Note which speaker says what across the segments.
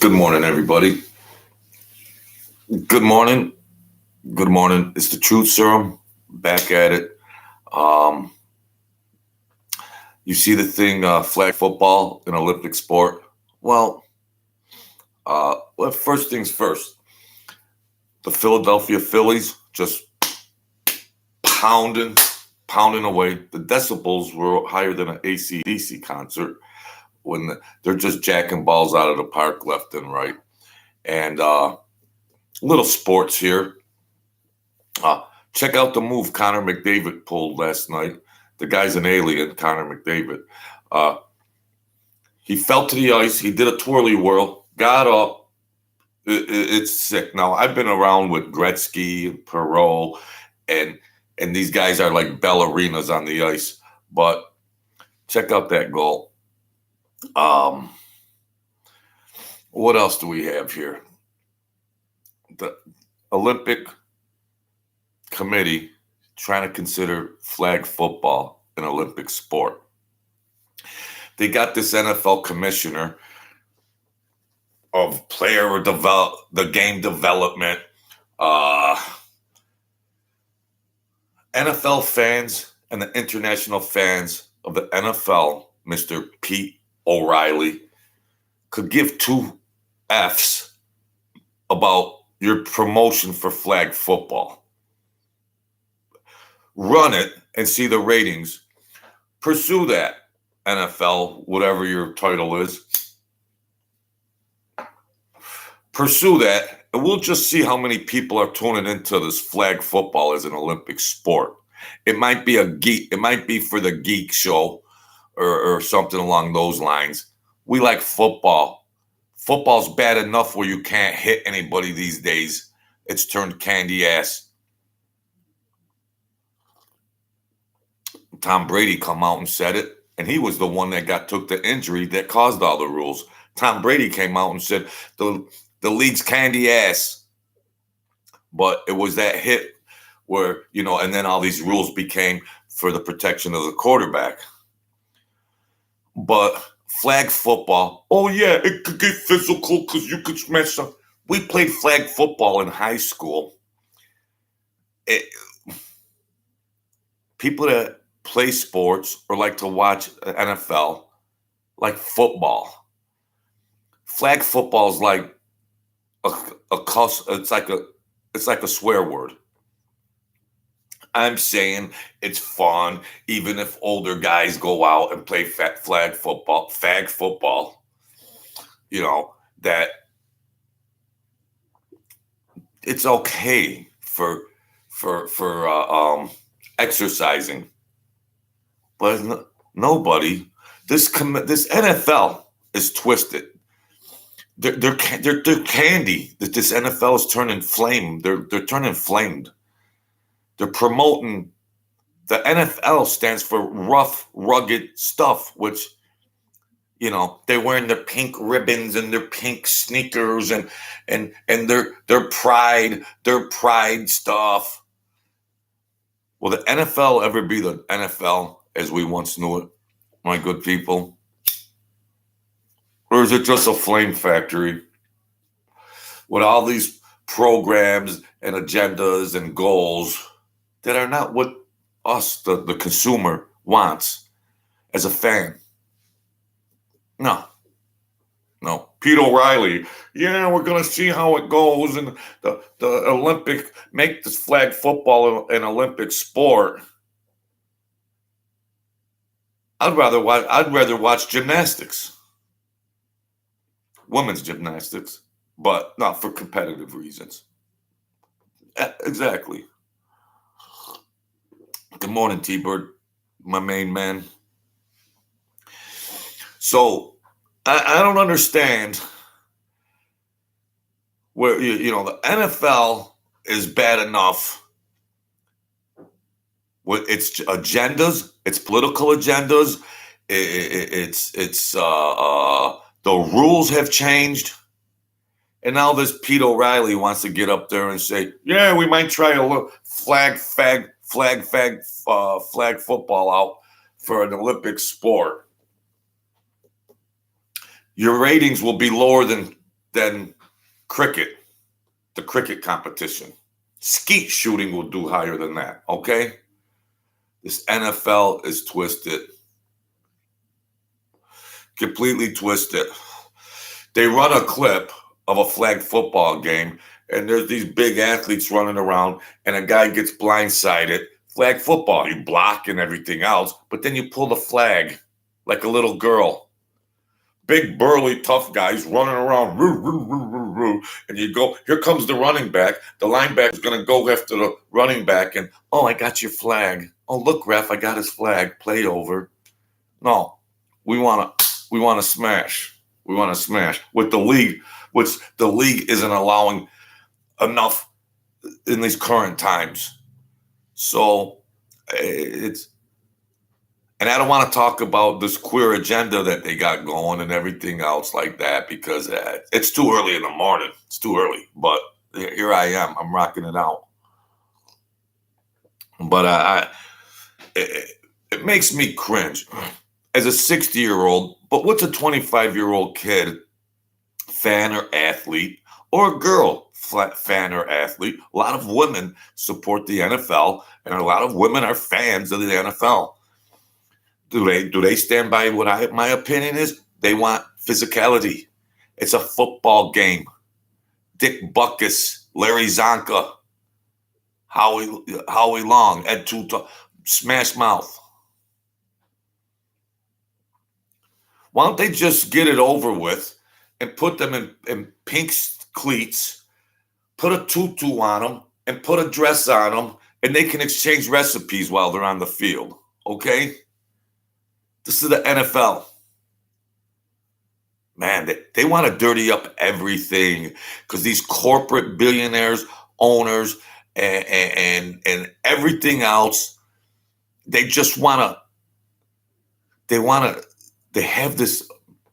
Speaker 1: Good morning, everybody. Good morning. Good morning. It's the Truth Serum. Back at it. Um, you see the thing, flag football, an Olympic sport. Well, first things first. The Philadelphia Phillies just pounding, pounding away. The decibels were higher than an AC/DC concert when they're just jacking balls out of the park left and right. And little sports here. Check out the move Connor McDavid pulled last night. The guy's an alien, Connor McDavid. Uh, he fell to the ice. He did a twirly whirl, got up. It's sick. Now, I've been around with Gretzky, Perot, and these guys are like ballerinas on the ice. But check out that goal. What else do we have here? The Olympic Committee trying to consider flag football an Olympic sport. They got this NFL commissioner of the game development. NFL fans and the international fans of the NFL, Mr. Pete O'Reilly, could give two F's about your promotion for flag football. Run it and see the ratings. Pursue that, NFL, whatever your title is. Pursue that, and we'll just see how many people are tuning into this flag football as an Olympic sport. It might be it might be for the geek show or something along those lines. We like football. Football's bad enough where you can't hit anybody these days. It's turned candy ass. Tom Brady come out and said it, and he was the one that took the injury that caused all the rules. Tom Brady came out and said the league's candy ass. But it was that hit where, and then all these rules became for the protection of the quarterback. But flag football, oh yeah, it could get physical because you could smash some. We played flag football in high school. People that play sports or like to watch NFL, like football. Flag football is like a cuss. It's like a swear word. I'm saying it's fun, even if older guys go out and play flag football, fag football. That it's okay for exercising. But nobody, this NFL is twisted. They're candy. That this NFL is turning flame. They're turning flamed. They're promoting. The NFL stands for rough, rugged stuff, which they're wearing their pink ribbons and their pink sneakers and their pride stuff. Will the NFL ever be the NFL as we once knew it, my good people? Or is it just a flame factory with all these programs and agendas and goals that are not what us, the consumer, wants as a fan? No. Pete O'Reilly, yeah, we're going to see how it goes. And the Olympic, make this flag football an Olympic sport. I'd rather watch gymnastics. Women's gymnastics, but not for competitive reasons. Exactly. Good morning, T-Bird, my main man. So I don't understand where the NFL is bad enough with its agendas, its political agendas. The rules have changed, and now this Pete O'Reilly wants to get up there and say, "Yeah, we might try a flag football out for an Olympic sport." Your ratings will be lower than than cricket, the cricket competition. Skeet shooting will do higher than that, okay? This NFL is twisted. Completely twisted. They run a clip of a flag football game, and there's these big athletes running around, and a guy gets blindsided. Flag football, you block and everything else, but then you pull the flag like a little girl. Big, burly, tough guys running around, and you go, here comes the running back. The linebacker's going to go after the running back, and, oh, I got your flag. Oh, look, ref, I got his flag. Play over. No, we want to smash. We want to smash with the league, which the league isn't allowing enough in these current times. So it's, and I don't want to talk about this queer agenda that they got going and everything else like that, because it's too early in the morning. It's too early, but here I am. I'm rocking it out. But it makes me cringe as a 60-year-old. But what's a 25-year-old kid, fan or athlete, or a girl fan or athlete? A lot of women support the NFL, and a lot of women are fans of the NFL. Do they stand by what my opinion is? They want physicality. It's a football game. Dick Butkus, Larry Zonka, Howie Long, Ed Tuta, Smash Mouth. Why don't they just get it over with and put them in pink cleats, put a tutu on them, and put a dress on them, and they can exchange recipes while they're on the field, okay? This is the NFL. Man, they want to dirty up everything because these corporate billionaires, owners, and everything else, they just want to, they have this,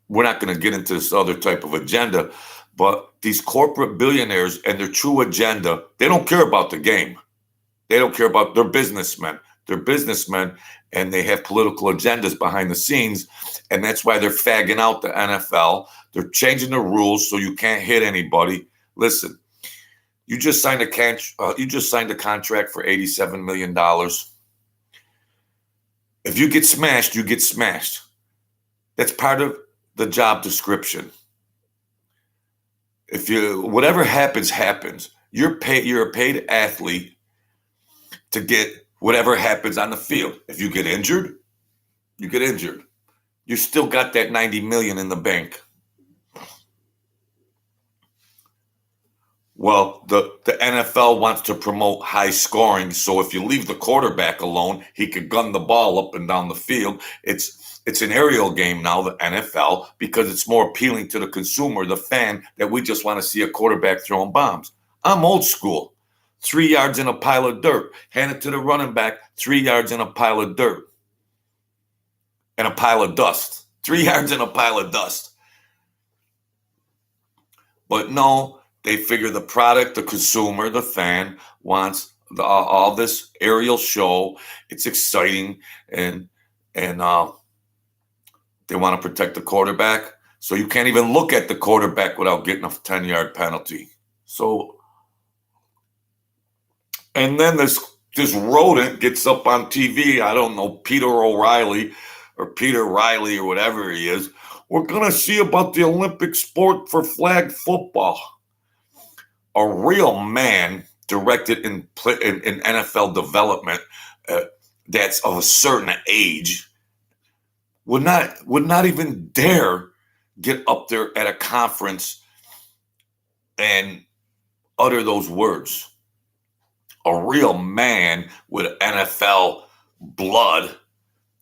Speaker 1: we're not going to get into this other type of agenda, but these corporate billionaires and their true agenda, they don't care about the game. They don't care about, they're businessmen. They're businessmen, and they have political agendas behind the scenes, and that's why they're fagging out the NFL. They're changing the rules so you can't hit anybody. Listen, you just signed a contract for $87 million. If you get smashed, you get smashed. That's part of the job description. Whatever happens, happens. You're a paid athlete to get whatever happens on the field. If you get injured, you get injured. You still got that $90 million in the bank. Well, the NFL wants to promote high scoring, so if you leave the quarterback alone, he could gun the ball up and down the field. It's an aerial game now, the NFL, because it's more appealing to the consumer, the fan, that we just want to see a quarterback throwing bombs. I'm old school. 3 yards in a pile of dirt. Hand it to the running back, 3 yards in a pile of dirt. And a pile of dust. 3 yards in a pile of dust. But no, they figure the product, the consumer, the fan wants all this aerial show. It's exciting, and they want to protect the quarterback. So you can't even look at the quarterback without getting a 10-yard penalty. So, and then this rodent gets up on TV. I don't know, Peter O'Reilly or Peter Riley or whatever he is. We're going to see about the Olympic sport for flag football. A real man directed in NFL development that's of a certain age would not even dare get up there at a conference and utter those words. A real man with NFL blood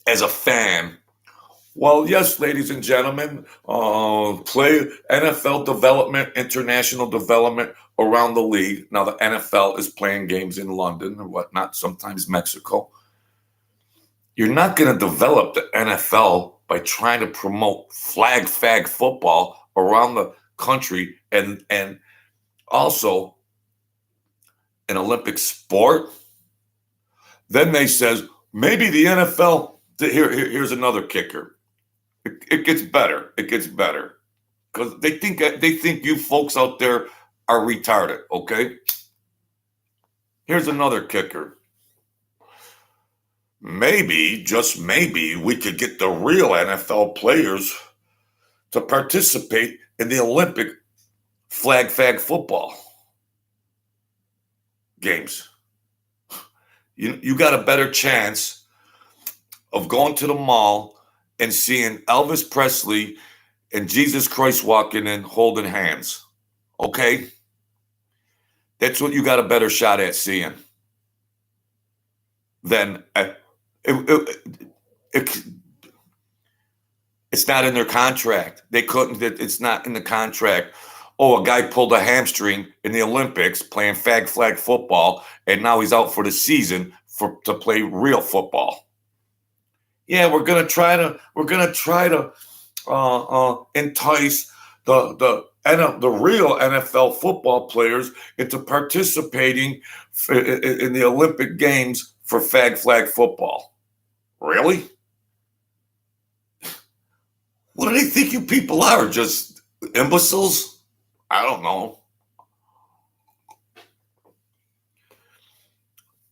Speaker 1: as a fan. Well, yes, ladies and gentlemen, play NFL development, international development around the league. Now, the NFL is playing games in London and whatnot, sometimes Mexico. You're not going to develop the NFL by trying to promote fag football around the country and also an Olympic sport. Then they says, maybe the NFL, here's another kicker. It gets better. It gets better. because they think you folks out there are retarded. Okay. Here's another kicker. Maybe, just maybe, we could get the real NFL players to participate in the Olympic flag football games. You got a better chance of going to the mall and seeing Elvis Presley and Jesus Christ walking in holding hands. Okay? That's what you got a better shot at seeing than it's not in their contract. They couldn't. It's not in the contract. Oh, a guy pulled a hamstring in the Olympics playing flag football, and now he's out for the season to play real football. Yeah, we're gonna try to entice the real NFL football players into participating in the Olympic Games for flag football. Really? What do they think you people are? Just imbeciles? I don't know.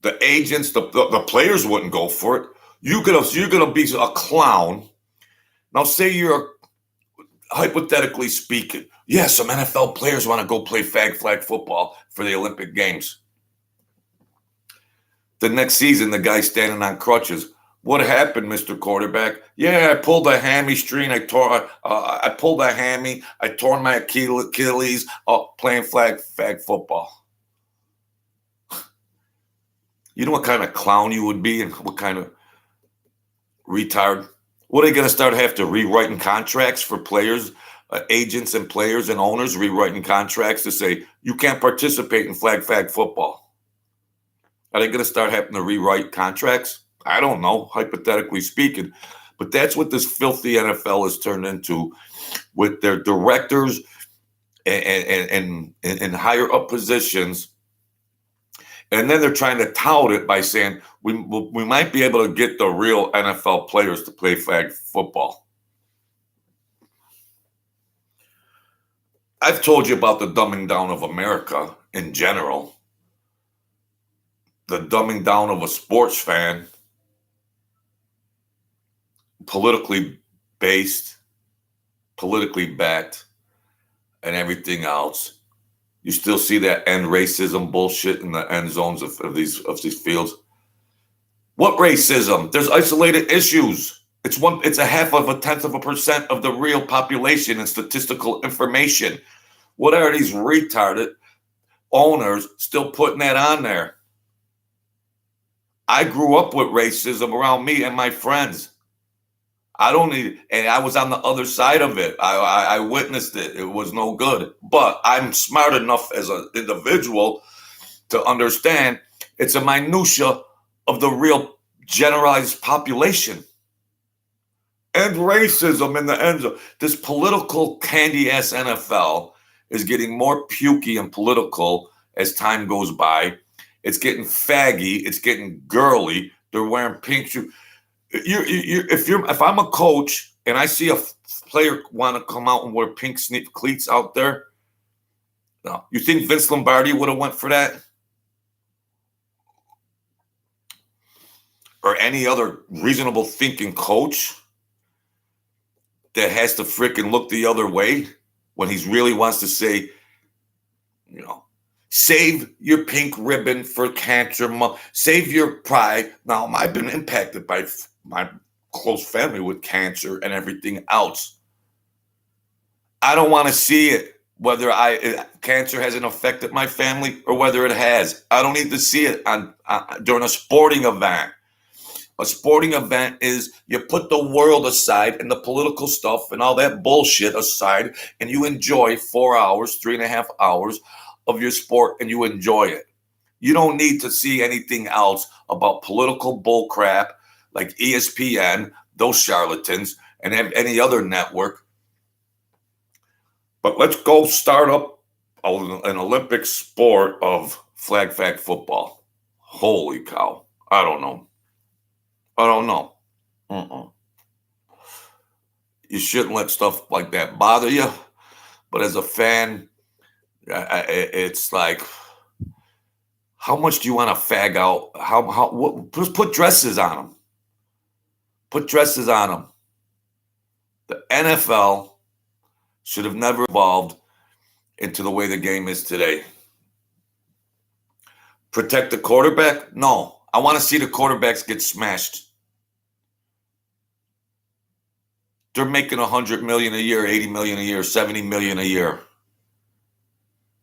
Speaker 1: The agents, the players wouldn't go for it. You're gonna be a clown. Now, say you're hypothetically speaking, yeah, some NFL players want to go play flag football for the Olympic Games. The next season, the guy's standing on crutches. What happened, Mr. Quarterback? Yeah, I pulled a hamstring. I pulled a hammy. I tore my Achilles playing flag football. You know what kind of clown you would be and what kind of retard? What are they going to have to rewriting contracts for players, agents and players and owners rewriting contracts to say you can't participate in flag football? Are they going to start having to rewrite contracts? I don't know, hypothetically speaking. But that's what this filthy NFL has turned into with their directors and higher up positions. And then they're trying to tout it by saying we might be able to get the real NFL players to play flag football. I've told you about the dumbing down of America in general. The dumbing down of a sports fan, politically based, politically backed, and everything else. You still see that end racism bullshit in the end zones of these fields. What racism? There's isolated issues. It's 0.5% of the real population and statistical information. What are these retarded owners still putting that on there? I grew up with racism around me and my friends. And I was on the other side of it. I witnessed it. It was no good. But I'm smart enough as an individual to understand it's a minutia of the real generalized population. And racism in the end zone. This political candy-ass NFL is getting more pukey and political as time goes by. It's getting faggy. It's getting girly. They're wearing pink shoes. If I'm a coach and I see a player want to come out and wear pink cleats out there, no, you think Vince Lombardi would have went for that? Or any other reasonable thinking coach that has to freaking look the other way when he really wants to say, save your pink ribbon for Cancer Month. Save your pride. Now, I've been impacted by my close family with cancer and everything else. I don't want to see it, whether cancer hasn't affected my family or whether it has. I don't need to see it during a sporting event. A sporting event is you put the world aside and the political stuff and all that bullshit aside, and you enjoy 4 hours, 3.5 hours of your sport, and you enjoy it. You don't need to see anything else about political bullcrap like ESPN, those charlatans, and any other network. But let's go start up an Olympic sport of flag football. Holy cow. I don't know. You shouldn't let stuff like that bother you. But as a fan, it's like, how much do you want to fag out? Just put dresses on them. Put dresses on them. The NFL should have never evolved into the way the game is today. Protect the quarterback? No. I want to see the quarterbacks get smashed. They're making $100 million a year, $80 million a year, $70 million a year.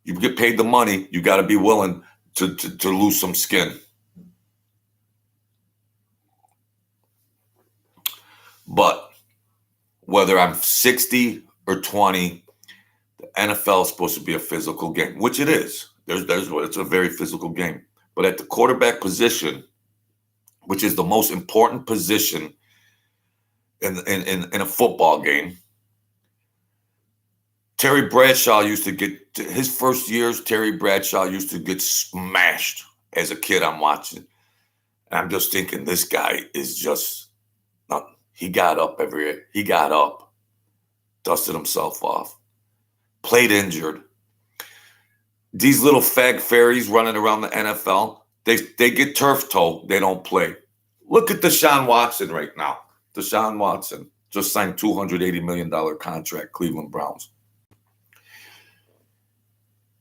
Speaker 1: You get paid the money, you got to be willing to lose some skin. But whether I'm 60 or 20, the NFL is supposed to be a physical game, which it is. It's a very physical game. But at the quarterback position, which is the most important position in a football game, Terry Bradshaw used to get, his first years, Terry Bradshaw used to get smashed as a kid. I'm watching. And I'm just thinking, this guy is just, he got up, dusted himself off, played injured. These little fag fairies running around the NFL, they get turf toe, they don't play. Look at Deshaun Watson right now. Deshaun Watson just signed $280 million contract, Cleveland Browns.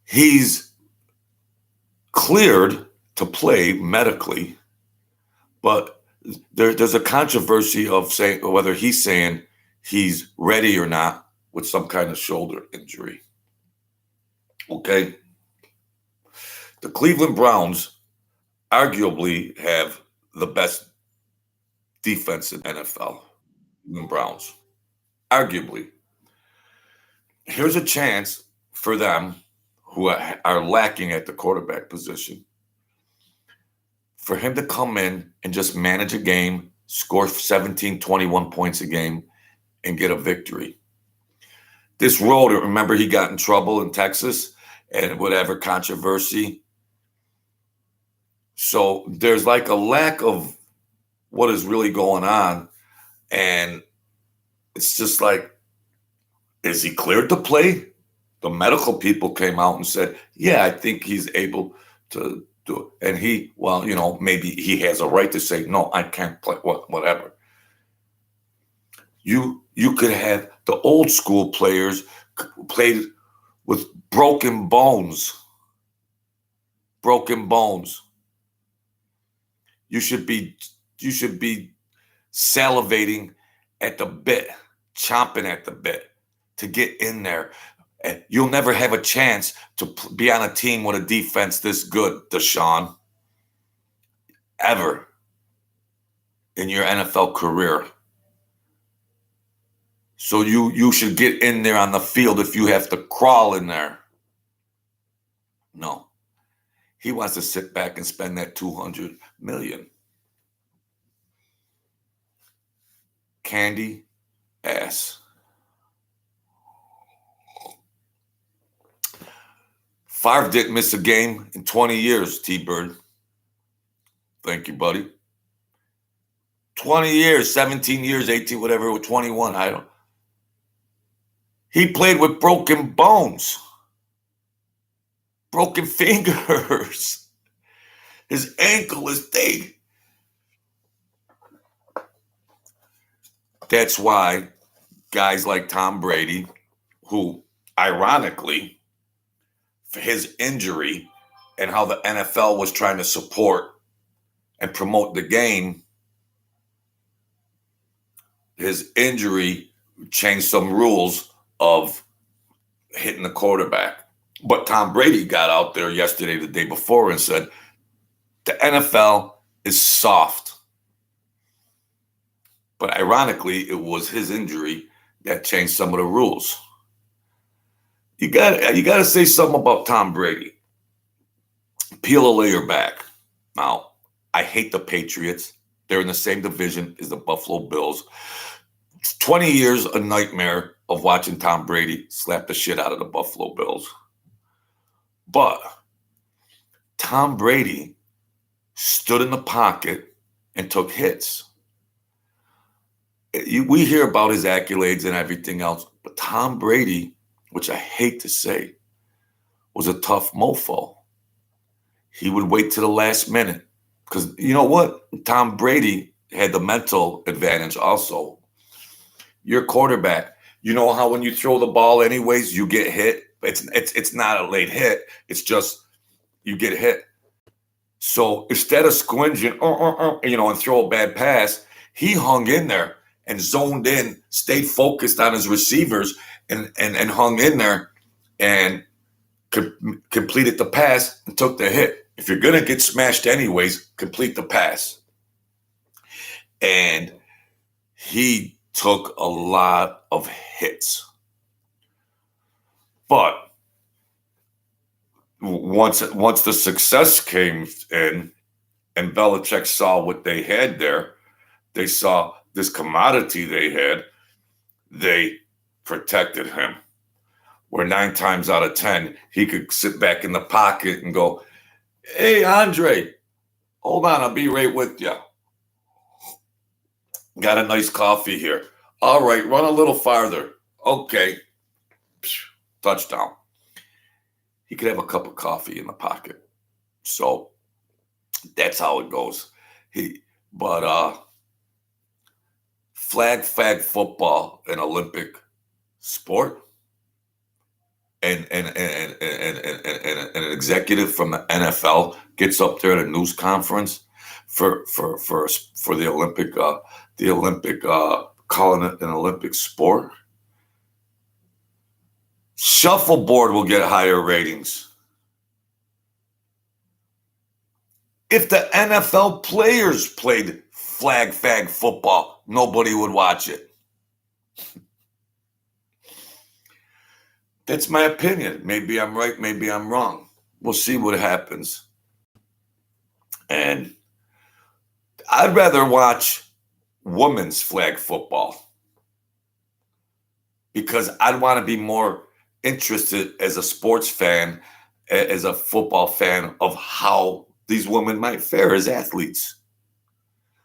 Speaker 1: He's cleared to play medically, but there's a controversy of saying whether he's saying he's ready or not with some kind of shoulder injury. Okay. The Cleveland Browns arguably have the best defense in NFL. Cleveland Browns. Arguably. Here's a chance for them who are lacking at the quarterback position, for him to come in and just manage a game, score 17, 21 points a game, and get a victory. This road, remember he got in trouble in Texas and whatever controversy. So there's like a lack of what is really going on. And it's just like, is he cleared to play? The medical people came out and said, yeah, I think he's able to do it. And he, well, maybe he has a right to say, no, I can't play, whatever. You could have the old school players played with broken bones. Broken bones. You should be salivating at the bit, chomping at the bit to get in there. You'll never have a chance to be on a team with a defense this good, Deshaun, ever in your NFL career. So you should get in there on the field if you have to crawl in there. No. He wants to sit back and spend that $200 million. Candy ass. Favre didn't miss a game in 20 years, T-Bird. Thank you, buddy. 20 years, 17 years, 18, whatever, 21, I don't. He played with broken bones. Broken fingers. His ankle is big. That's why guys like Tom Brady, who ironically, for his injury and how the NFL was trying to support and promote the game, his injury changed some rules of hitting the quarterback. But Tom Brady got out there yesterday, the day before, and said, the NFL is soft. But ironically, it was his injury that changed some of the rules. You got to say something about Tom Brady. Peel a layer back. Now, I hate the Patriots. They're in the same division as the Buffalo Bills. 20 years a nightmare of watching Tom Brady slap the shit out of the Buffalo Bills. But Tom Brady stood in the pocket and took hits. We hear about his accolades and everything else, but Tom Brady which I hate to say, was a tough mofo. He would wait to the last minute. Because you know what? Tom Brady had the mental advantage also. Your quarterback, you know how when you throw the ball anyways, you get hit? It's not a late hit. It's just you get hit. So instead of squinging, and throw a bad pass, he hung in there and zoned in, stayed focused on his receivers and hung in there and completed the pass and took the hit. If you're going to get smashed anyways, complete the pass. And he took a lot of hits. But once the success came in and Belichick saw what they had there, they saw this commodity they had, they protected him. Where 9 times out of 10, he could sit back in the pocket and go, "Hey, Andre, hold on, I'll be right with you. Got a nice coffee here. All right, run a little farther. Okay." Touchdown. He could have a cup of coffee in the pocket. So that's how it goes. Flag football, an Olympic sport, and an executive from the NFL gets up there at a news conference for the Olympic calling it an Olympic sport. Shuffleboard will get higher ratings. If the NFL players played flag football, nobody would watch it. That's my opinion. Maybe I'm right, maybe I'm wrong. We'll see what happens. And I'd rather watch women's flag football because I'd want to be more interested as a sports fan, as a football fan, of how these women might fare as athletes,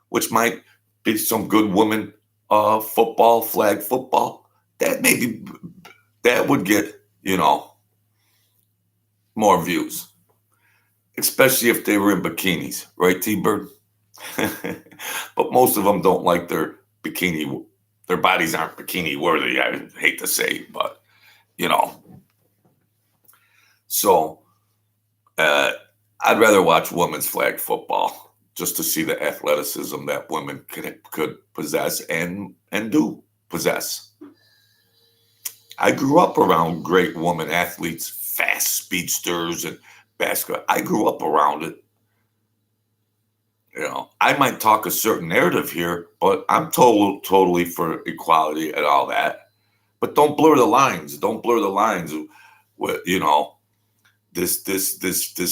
Speaker 1: which might be some good women football, flag football. That would get, more views, especially if they were in bikinis, right, T-Bird? But most of them don't like their bodies aren't bikini worthy, I hate to say, but, So I'd rather watch women's flag football just to see the athleticism that women could possess and do possess. I grew up around great women athletes, fast speedsters and basketball. I grew up around it. I might talk a certain narrative here, but I'm totally for equality and all that. But don't blur the lines. Don't blur the lines with, this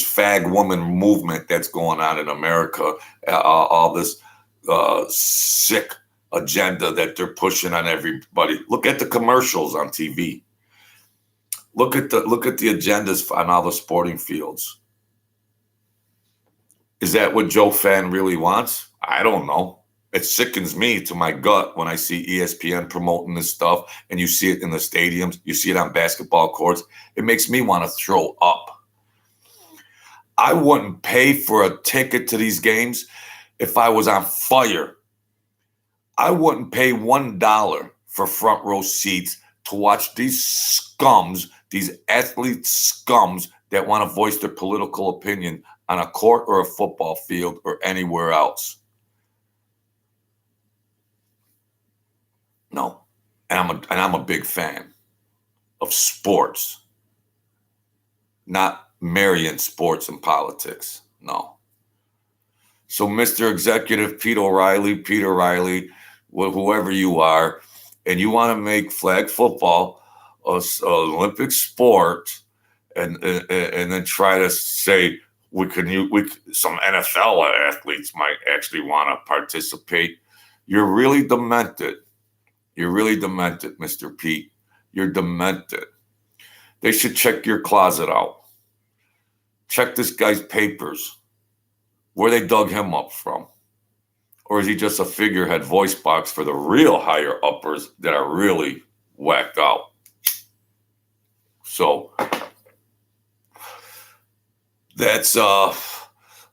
Speaker 1: fag woman movement that's going on in America, all this sick agenda that they're pushing on everybody. Look at the commercials on TV. Look at the agendas on all the sporting fields. Is that what Joe Fan really wants? I don't know. It sickens me to my gut when I see ESPN promoting this stuff and you see it in the stadiums, you see it on basketball courts. It makes me want to throw up. I wouldn't pay for a ticket to these games if I was on fire. I wouldn't pay $1 for front row seats to watch these scums, these athlete scums that want to voice their political opinion on a court or a football field or anywhere else. No. And I'm a big fan of sports, not marrying sports and politics. No. So Mr. Executive Pete O'Reilly, whoever you are, and you want to make flag football an Olympic sport, and then try to say some NFL athletes might actually want to participate. You're really demented. You're really demented, Mr. Pete. You're demented. They should check your closet out. Check this guy's papers, where they dug him up from. Or is he just a figurehead voice box for the real higher uppers that are really whacked out? So that's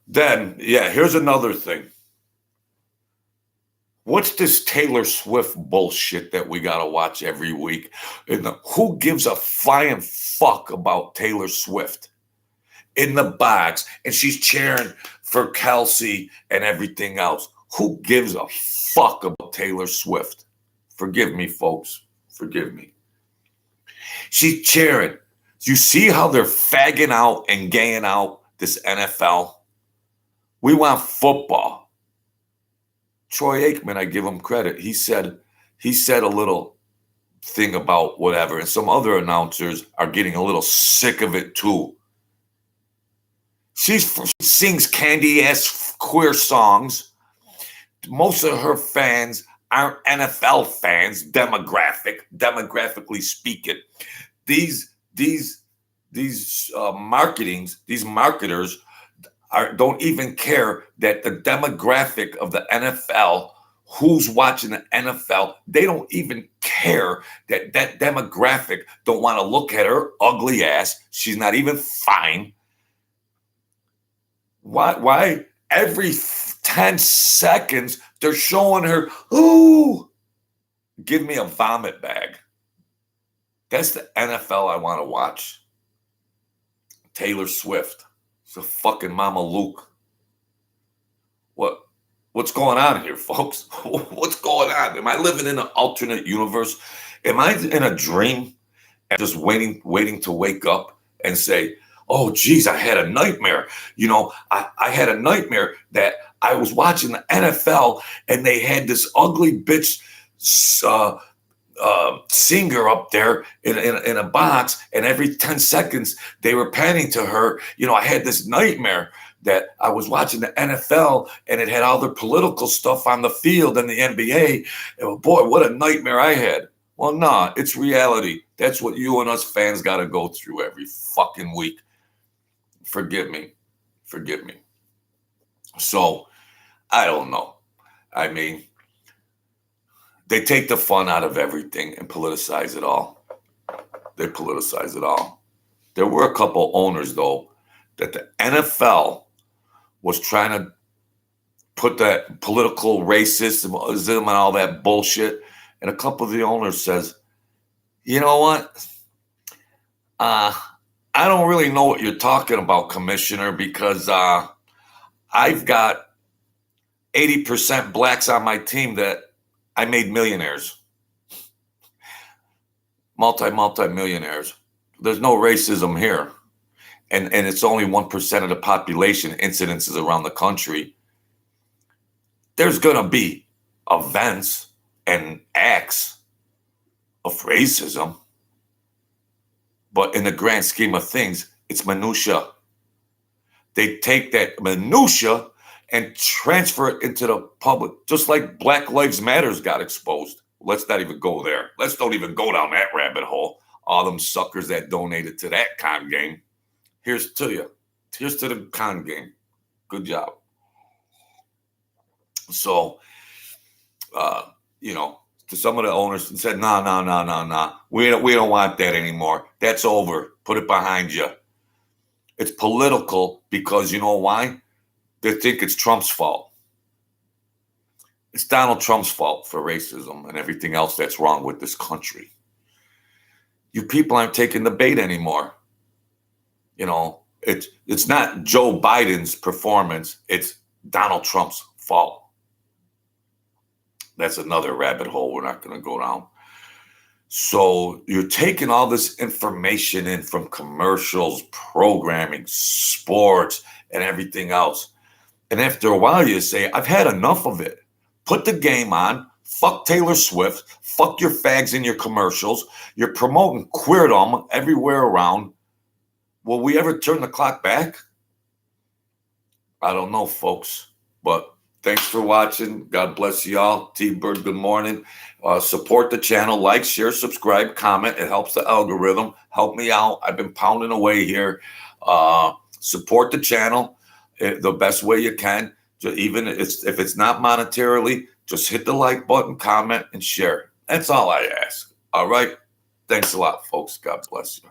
Speaker 1: then here's another thing. What's this Taylor Swift bullshit that we gotta watch every week? And who gives a flying fuck about Taylor Swift in the box? And she's cheering for Kelsey and everything else. Who gives a fuck about Taylor Swift? Forgive me, folks. Forgive me. She's cheering. You see how they're fagging out and gaying out this NFL? We want football. Troy Aikman, I give him credit. He said a little thing about whatever, and some other announcers are getting a little sick of it too. She sings candy-ass queer songs. Most of her fans aren't NFL fans, demographically speaking. These marketers don't even care that the demographic of the NFL, who's watching the NFL, they don't even care that demographic don't want to look at her ugly ass. She's not even fine. Why every 10 seconds they're showing her, ooh, give me a vomit bag. That's the NFL I want to watch. Taylor Swift. It's a fucking Mama Luke. What's going on here, folks? What's going on? Am I living in an alternate universe? Am I in a dream and just waiting to wake up and say, oh, geez, I had a nightmare. I had a nightmare that I was watching the NFL and they had this ugly bitch singer up there in a box, and every 10 seconds they were panning to her. I had this nightmare that I was watching the NFL and it had all the political stuff on the field and the NBA. And boy, what a nightmare I had. Well, nah, it's reality. That's what you and us fans got to go through every fucking week. Forgive me. So, I don't know. I mean, they take the fun out of everything and politicize it all. They politicize it all. There were a couple owners, though, that the NFL was trying to put that political racism and all that bullshit. And a couple of the owners says, you know what? I don't really know what you're talking about, Commissioner, because I've got 80% blacks on my team that I made millionaires. Multi-millionaires. There's no racism here. And it's only 1% of the population incidences around the country. There's going to be events and acts of racism. But in the grand scheme of things, it's minutia. They take that minutia and transfer it into the public, just like Black Lives Matters got exposed. Let's not even go there. Let's don't even go down that rabbit hole. All them suckers that donated to that con game. Here's to you. Here's to the con game. Good job. So, to some of the owners said, nah. We don't want that anymore. That's over. Put it behind you. It's political because you know why? They think it's Trump's fault. It's Donald Trump's fault for racism and everything else that's wrong with this country. You people aren't taking the bait anymore. It's not Joe Biden's performance. It's Donald Trump's fault. That's another rabbit hole we're not going to go down. So you're taking all this information in from commercials, programming, sports, and everything else. And after a while, you say, I've had enough of it. Put the game on. Fuck Taylor Swift. Fuck your fags in your commercials. You're promoting queerdom everywhere around. Will we ever turn the clock back? I don't know, folks. But thanks for watching. God bless you all. T-Bird, good morning. Support the channel. Like, share, subscribe, comment. It helps the algorithm. Help me out. I've been pounding away here. Support the channel the best way you can. Even if it's not monetarily, just hit the like button, comment, and share. That's all I ask. All right? Thanks a lot, folks. God bless you.